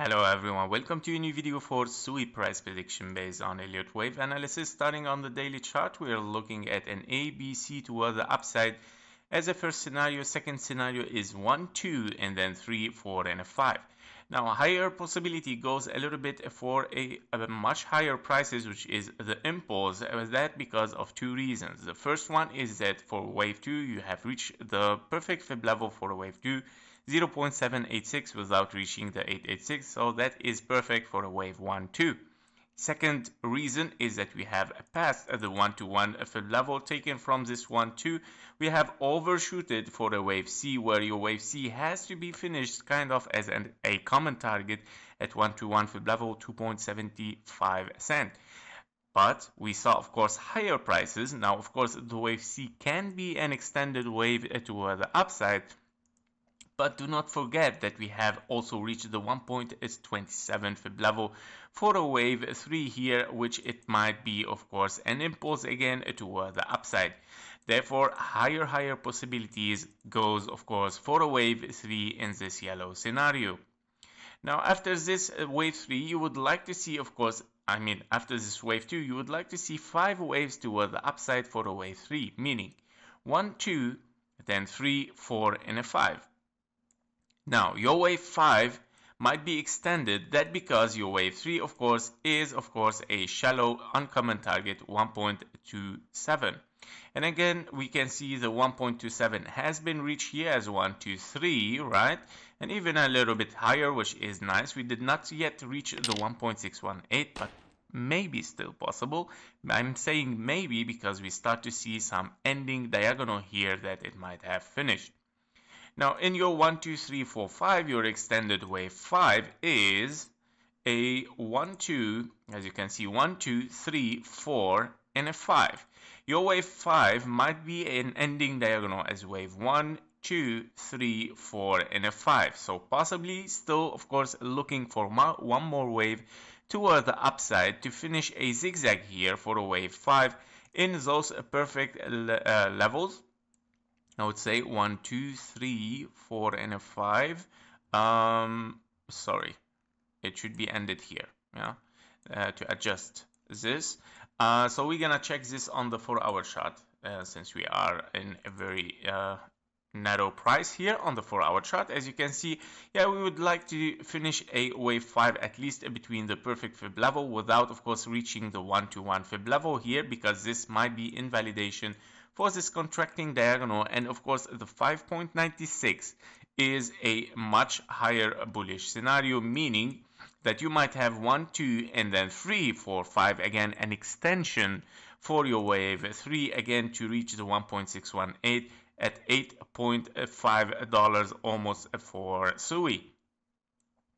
Hello everyone, welcome to a new video for SUI price prediction based on Elliott wave analysis. Starting on the daily chart, we are looking at an ABC toward the upside as a first scenario. Second scenario is 1, 2, and then 3, 4, and a 5. Now, a higher possibility goes a little bit for a much higher prices, which is the impulse. That because of two reasons. The first one is that for wave 2, you have reached the perfect fib level for wave 2. 0.786 without reaching the 886, so that is perfect for a wave 1 too. Second reason is that we have passed the 1-to-1 fib level taken from this 1-2. We have overshooted for a wave C, where your wave C has to be finished kind of as a common target at 1-to-1 fib level 2.75 cent. But we saw, of course, higher prices. Now, of course, the wave C can be an extended wave to the upside. But do not forget that we have also reached the 1.27 fib level for a wave 3 here, which it might be, of course, an impulse again toward the upside. Therefore, higher possibilities goes, of course, for a wave 3 in this yellow scenario. Now, after this wave 3, you would like to see, of course, after this wave 2, you would like to see 5 waves toward the upside for a wave 3, meaning 1, 2, then 3, 4, and a 5. Now, your wave 5 might be extended. That because your wave 3, of course, is, of course, a shallow uncommon target 1.27. And again, we can see the 1.27 has been reached here as 1, 2, 3, right? And even a little bit higher, which is nice. We did not yet reach the 1.618, but maybe still possible. I'm saying maybe because we start to see some ending diagonal here that it might have finished. Now, in your 1, 2, 3, 4, 5, your extended wave 5 is a 1, 2, as you can see, 1, 2, 3, 4, and a 5. Your wave 5 might be an ending diagonal as wave 1, 2, 3, 4, and a 5. So possibly still, of course, looking for one more wave toward the upside to finish a zigzag here for a wave 5 in those perfect levels. I would say 1, 2, 3, 4, and a 5. Sorry, it should be ended here. Yeah, to adjust this. So we're gonna check this on the 4-hour chart since we are in a very narrow price here on the 4-hour chart. As you can see, yeah, we would like to finish a wave 5 at least between the perfect fib level without, of course, reaching the 1-to-1 fib level here, because this might be invalidation for this contracting diagonal. And of course, the 5.96 is a much higher bullish scenario, meaning that you might have 1, 2, and then 3, 4, 5, again an extension for your wave 3 again to reach the 1.618 at $8.5 almost for SUI.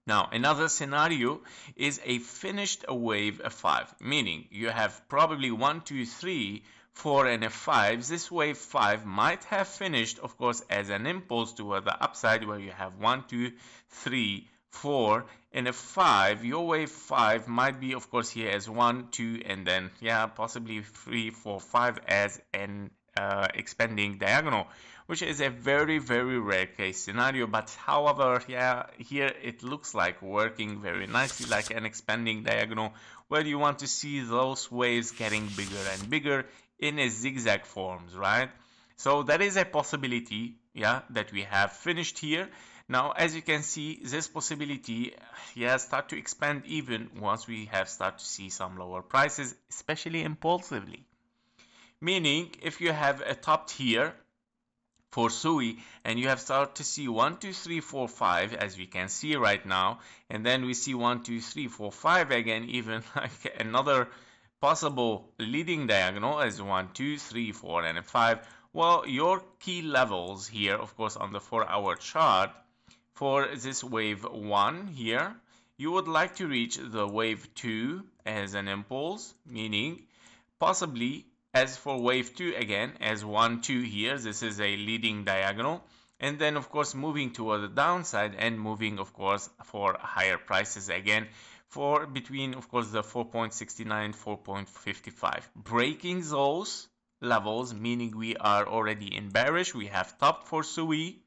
Now, another scenario is a finished wave 5, meaning you have probably 1, 2, 3, 4, and a 5. This wave 5 might have finished, of course, as an impulse toward the upside, where you have 1, 2, 3, 4, and a 5. Your wave 5 might be, of course, here as 1, 2, and then, yeah, possibly 3, 4, 5 as an expanding diagonal, which is a very rare case scenario. But however, yeah, here it looks like working very nicely like an expanding diagonal, where you want to see those waves getting bigger and bigger in a zigzag forms, right? So that is a possibility, yeah, that we have finished here. Now, as you can see, this possibility, yeah, start to expand even once we have start to see some lower prices, especially impulsively. Meaning, if you have a top here for SUI and you have started to see 1, 2, 3, 4, 5, as we can see right now, and then we see 1, 2, 3, 4, 5 again, even like another possible leading diagonal as 1, 2, 3, 4, and a 5. Well, your key levels here, of course, on the 4-hour chart for this wave 1 here, you would like to reach the wave 2 as an impulse, meaning possibly as for wave 2 again as 1, 2 here, this is a leading diagonal, and then of course moving toward the downside and moving, of course, for higher prices again for between, of course, the 4.69 4.55. Breaking those levels, meaning we are already in bearish, we have topped for SUI,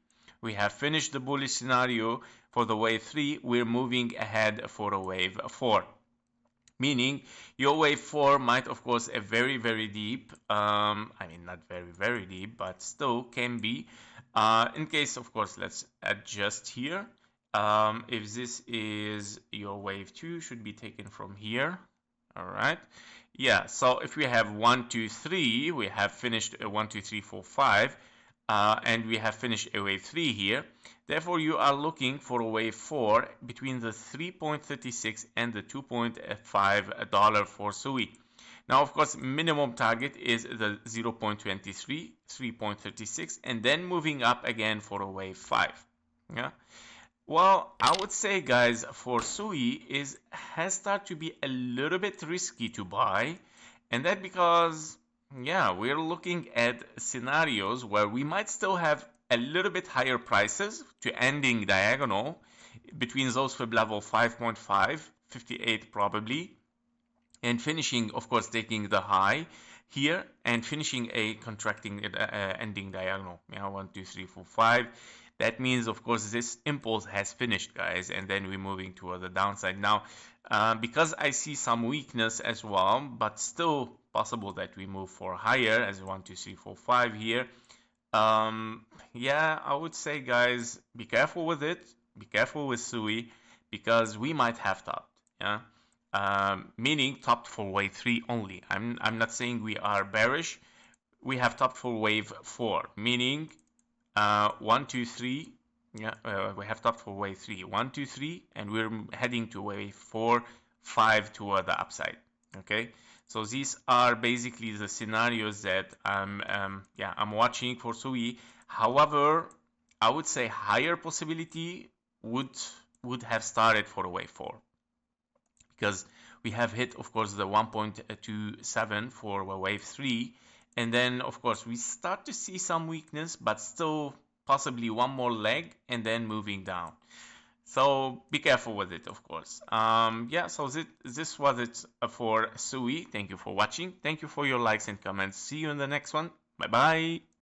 We have finished the bullish scenario for the wave 3. We're moving ahead for a wave 4. Meaning your wave 4 might, of course, a very, very deep, I mean, not very, very deep, but still can be. In case, of course, let's adjust here. If this is your wave 2, should be taken from here. All right. Yeah, so if we have 1, 2, 3, we have finished a 1, 2, 3, 4, 5, and we have finished a wave 3 here. Therefore, you are looking for a wave 4 between the 3.36 and the $2.5 for SUI. Now, of course, minimum target is the 0.23, 3.36, and then moving up again for a wave 5. Yeah. Well, I would say, guys, for SUI has started to be a little bit risky to buy, and that because, yeah, we're looking at scenarios where we might still have a little bit higher prices to ending diagonal between those fib level 5.5, 58 probably, and finishing, of course, taking the high here and finishing a contracting ending diagonal. Yeah, 1, 2, 3, 4, 5. That means, of course, this impulse has finished, guys, and then we're moving toward the downside. Now, because I see some weakness as well, but still possible that we move for higher as 1, 2, 3, 4, 5 here. Yeah, I would say, guys, be careful with it. Be careful with SUI because we might have topped. Yeah. Meaning topped for wave 3 only. I'm not saying we are bearish. We have topped for wave 4, meaning 1, 2, 3. Yeah, we have topped for wave 3. 1, 2, 3, and we're heading to wave 4, 5 toward the upside. Okay, so these are basically the scenarios that I'm watching for SUI. However, I would say higher possibility would have started for wave 4. Because we have hit, of course, the 1.27 for wave 3, and then, of course, we start to see some weakness, but still possibly one more leg, and then moving down. So be careful with it, of course. Yeah, so this was it for SUI. Thank you for watching. Thank you for your likes and comments. See you in the next one. Bye-bye.